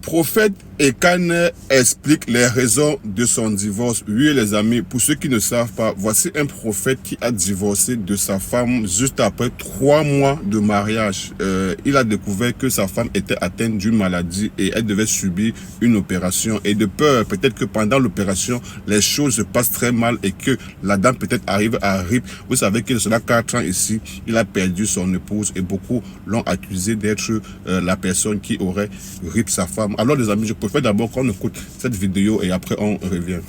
prophète Ekane explique les raisons de son divorce. Oui, les amis, pour ceux qui ne savent pas, voici un prophète qui a divorcé de sa femme juste après 3 mois de mariage. Il a découvert que sa femme était atteinte d'une maladie et elle devait subir une opération. Et de peur, peut-être que pendant l'opération, les choses se passent très mal et que la dame peut-être arrive à RIP. Vous savez qu'il cela 4 ans ici, il a perdu son épouse et beaucoup l'ont accusé d'être la personne qui aurait RIP sa femme. Alors les amis, je préfère d'abord qu'on écoute cette vidéo et après on revient.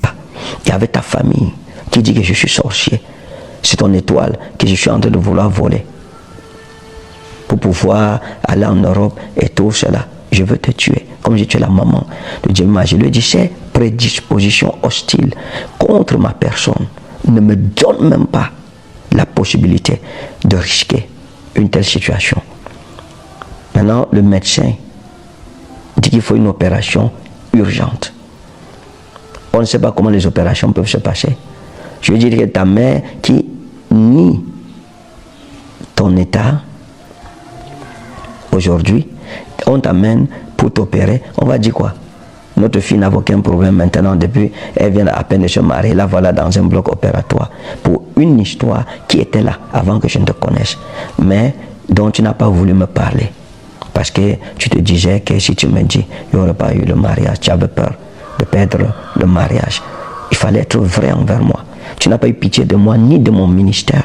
Et avec ta famille qui dit que je suis sorcier, c'est ton étoile que je suis en train de vouloir voler pour pouvoir aller en Europe et tout cela. Je veux te tuer, comme j'ai tué la maman de Jemima. Je lui ai dit, ces prédispositions hostiles contre ma personne ne me donnent même pas la possibilité de risquer une telle situation. Maintenant, le médecin dit qu'il faut une opération urgente. On ne sait pas comment les opérations peuvent se passer. Je veux dire que ta mère qui nie ton état, aujourd'hui, on t'amène pour t'opérer, on va dire quoi? Notre fille n'a aucun problème maintenant, depuis elle vient à peine de se marier, la voilà dans un bloc opératoire pour une histoire qui était là avant que je ne te connaisse, mais dont tu n'as pas voulu me parler. Parce que tu te disais que si tu me dis, il n'y aurait pas eu le mariage, tu avais peur de perdre le mariage. Il fallait être vrai envers moi. Tu n'as pas eu pitié de moi ni de mon ministère.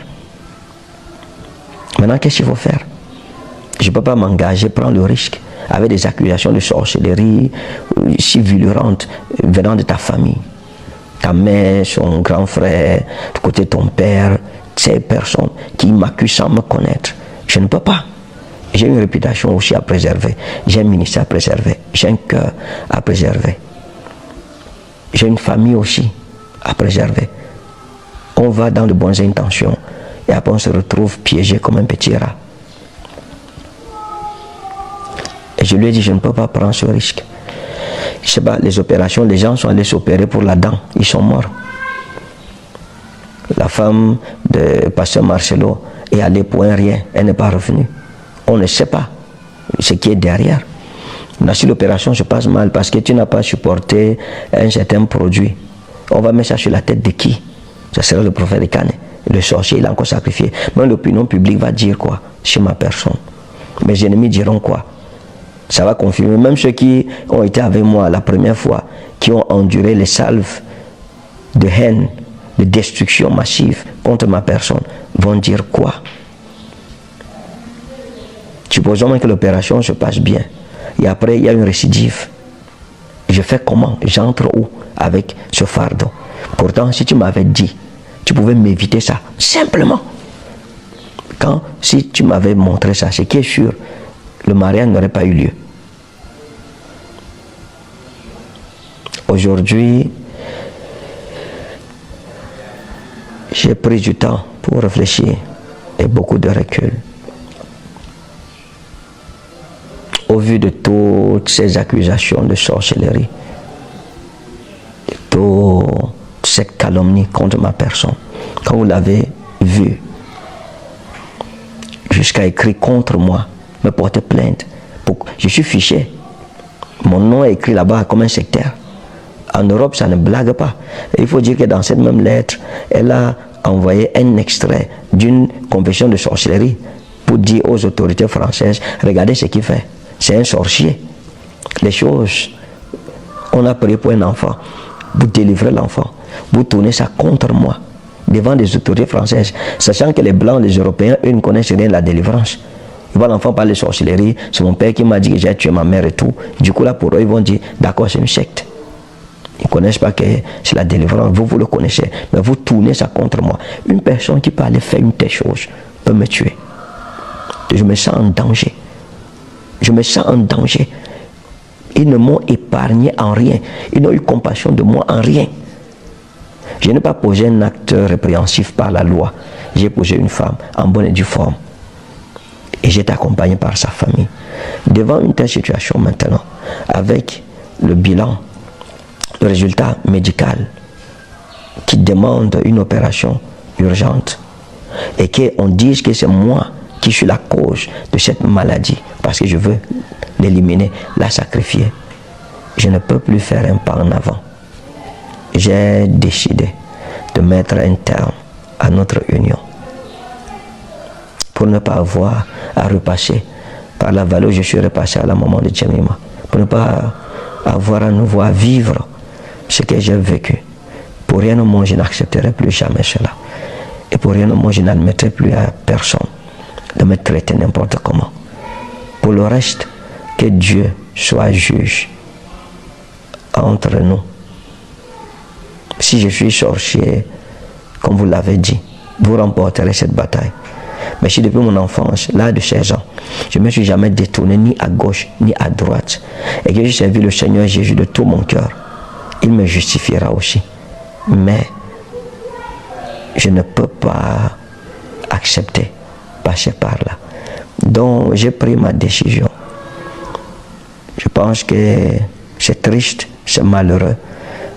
Maintenant, qu'est-ce qu'il faut faire? Je ne peux pas m'engager, prendre le risque avec des accusations de sorcellerie si violentes venant de ta famille. Ta mère, son grand frère, du côté de ton père, ces personnes qui m'accusent sans me connaître. Je ne peux pas. J'ai une réputation aussi à préserver. J'ai un ministère à préserver. J'ai un cœur à préserver. J'ai une famille aussi à préserver. On va dans de bonnes intentions et après on se retrouve piégé comme un petit rat. Et je lui ai dit, je ne peux pas prendre ce risque. Je sais pas, les opérations, les gens sont allés s'opérer pour la dent. Ils sont morts. La femme de pasteur Marcelo est allée pour un rien. Elle n'est pas revenue. On ne sait pas ce qui est derrière. Là, si l'opération se passe mal parce que tu n'as pas supporté un certain produit, on va mettre ça sur la tête de qui? Ça sera le prophète Ekane. Le sorcier, il a encore sacrifié. Même l'opinion publique va dire quoi sur ma personne? Mes ennemis diront quoi? Ça va confirmer. Même ceux qui ont été avec moi la première fois, qui ont enduré les salves de haine, de destruction massive contre ma personne, vont dire quoi? Supposons que l'opération se passe bien. Et après, il y a une récidive. Je fais comment? J'entre où avec ce fardeau? Pourtant, si tu m'avais dit, tu pouvais m'éviter ça. Simplement. Si tu m'avais montré ça, ce qui est sûr, le mariage n'aurait pas eu lieu. Aujourd'hui, j'ai pris du temps pour réfléchir et beaucoup de recul. Au vu de toutes ces accusations de sorcellerie, de toute cette calomnie contre ma personne, quand vous l'avez vu, jusqu'à écrire contre moi, me porter plainte. Je suis fiché. Mon nom est écrit là-bas comme un sectaire. En Europe, ça ne blague pas. Et il faut dire que dans cette même lettre, elle a envoyé un extrait d'une confession de sorcellerie pour dire aux autorités françaises, regardez ce qu'il fait. C'est un sorcier. Les choses, on a prié pour un enfant. Vous délivrez l'enfant. Vous tournez ça contre moi, devant des autorités françaises, sachant que les Blancs, les Européens, eux ne connaissent rien de la délivrance. Ils voient l'enfant parler de sorcellerie. C'est mon père qui m'a dit que j'ai tué ma mère et tout. Du coup, là, pour eux, ils vont dire, d'accord, c'est une secte. Ils ne connaissent pas que c'est la délivrance. Vous le connaissez. Mais vous tournez ça contre moi. Une personne qui peut aller faire une telle chose peut me tuer. Je me sens en danger. Je me sens en danger. Ils ne m'ont épargné en rien. Ils n'ont eu compassion de moi en rien. Je n'ai pas posé un acte répréhensif par la loi. J'ai posé une femme en bonne et due forme. Et j'ai été accompagné par sa famille. Devant une telle situation maintenant, avec le bilan, le résultat médical qui demande une opération urgente et qu'on dise que c'est moi qui suis la cause de cette maladie parce que je veux l'éliminer, la sacrifier. je ne peux plus faire un pas en avant. J'ai décidé de mettre un terme à notre union pour ne pas avoir à repasser par la vallée où je suis repassé à la maman de Djemima, pour ne pas avoir à nouveau à vivre ce que j'ai vécu. Pour rien au monde, je n'accepterai plus jamais cela. Et pour rien au monde, je n'admettrai plus à personne de me traiter n'importe comment. Pour le reste, que Dieu soit juge entre nous. Si je suis sorcier, comme vous l'avez dit, vous remporterez cette bataille. Mais si depuis mon enfance, l'âge de 16 ans, je ne me suis jamais détourné ni à gauche ni à droite, et que j'ai servi le Seigneur Jésus de tout mon cœur, il me justifiera aussi. Mais je ne peux pas accepter passer par là. Donc j'ai pris ma décision. Je pense que c'est triste, c'est malheureux,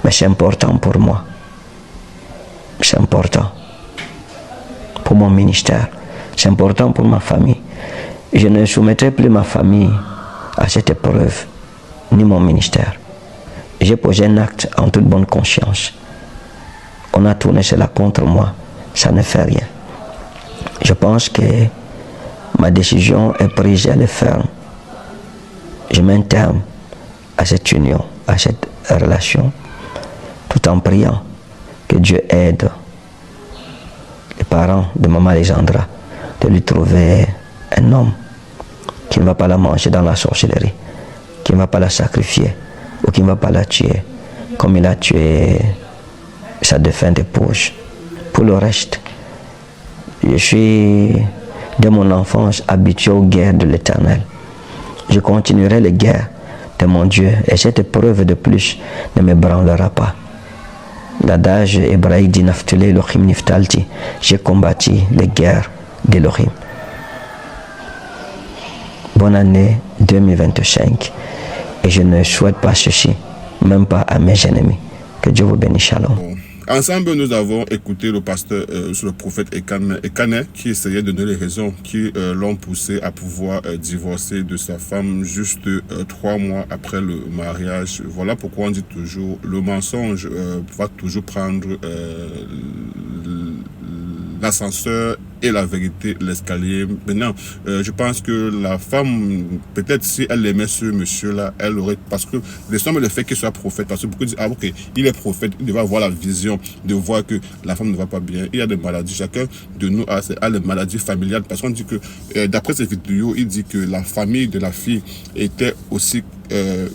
mais c'est important pour moi. C'est important pour mon ministère. C'est important pour ma famille. Je ne soumettrai plus ma famille à cette épreuve, ni mon ministère. J'ai posé un acte en toute bonne conscience. On a tourné cela contre moi, ça ne fait rien. Je pense que ma décision est prise, elle est ferme. Je mets un terme à cette union, à cette relation, tout en priant que Dieu aide les parents de Maman Alexandra de lui trouver un homme qui ne va pas la manger dans la sorcellerie, qui ne va pas la sacrifier ou qui ne va pas la tuer comme il a tué sa défunte épouse. Pour le reste, je suis de mon enfance habitué aux guerres de l'Éternel. Je continuerai les guerres de mon Dieu et cette épreuve de plus ne me branlera pas. L'adage hébraïque dit Naftali Elohim Niftalti, j'ai combattu les guerres d'Elohim. Bonne année 2025 et je ne souhaite pas ceci, même pas à mes ennemis. Que Dieu vous bénisse, shalom. Ensemble, nous avons écouté le pasteur sur le prophète Ekane qui essayait de donner les raisons qui l'ont poussé à pouvoir divorcer de sa femme juste 3 mois après le mariage. Voilà pourquoi on dit toujours le mensonge va toujours prendre l'ascenseur et la vérité, l'escalier. Maintenant, je pense que la femme, peut-être si elle aimait ce monsieur-là, elle aurait, parce que le fait qu'il soit prophète, parce que beaucoup disent, ah ok, il est prophète, il devait avoir la vision de voir que la femme ne va pas bien. Il y a des maladies, chacun de nous a des maladies familiales, parce qu'on dit que, d'après ces vidéos, il dit que la famille de la fille était aussi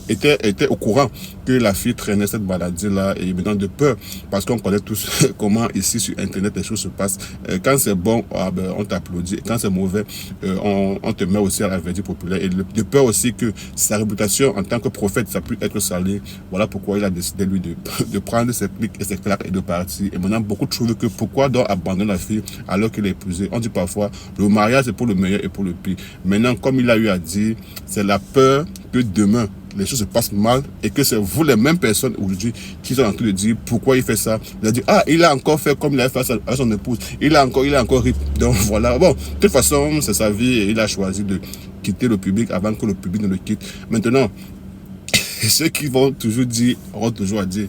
était au courant que la fille traînait cette maladie-là et maintenant de peur, parce qu'on connaît tous comment ici sur Internet les choses se passent. Quand c'est bon, ah ben, on t'applaudit. Quand c'est mauvais, on te met aussi à la verdict populaire. Et de peur aussi que sa réputation en tant que prophète, ça puisse être salé. Voilà pourquoi il a décidé, lui, de prendre ses pliques et ses claques et de partir. Et maintenant, beaucoup trouvent que pourquoi donc abandonner la fille alors qu'il est épousé. On dit parfois, le mariage c'est pour le meilleur et pour le pire. Maintenant, comme il a eu à dire, c'est la peur que demain, les choses se passent mal et que c'est vous les mêmes personnes aujourd'hui qui sont en train de dire pourquoi il fait ça. Il a dit, ah, il a encore fait comme il a fait à son épouse. Il a encore ri. Donc voilà. Bon, de toute façon, c'est sa vie et il a choisi de quitter le public avant que le public ne le quitte. Maintenant, ceux qui vont toujours dire, auront toujours à dire,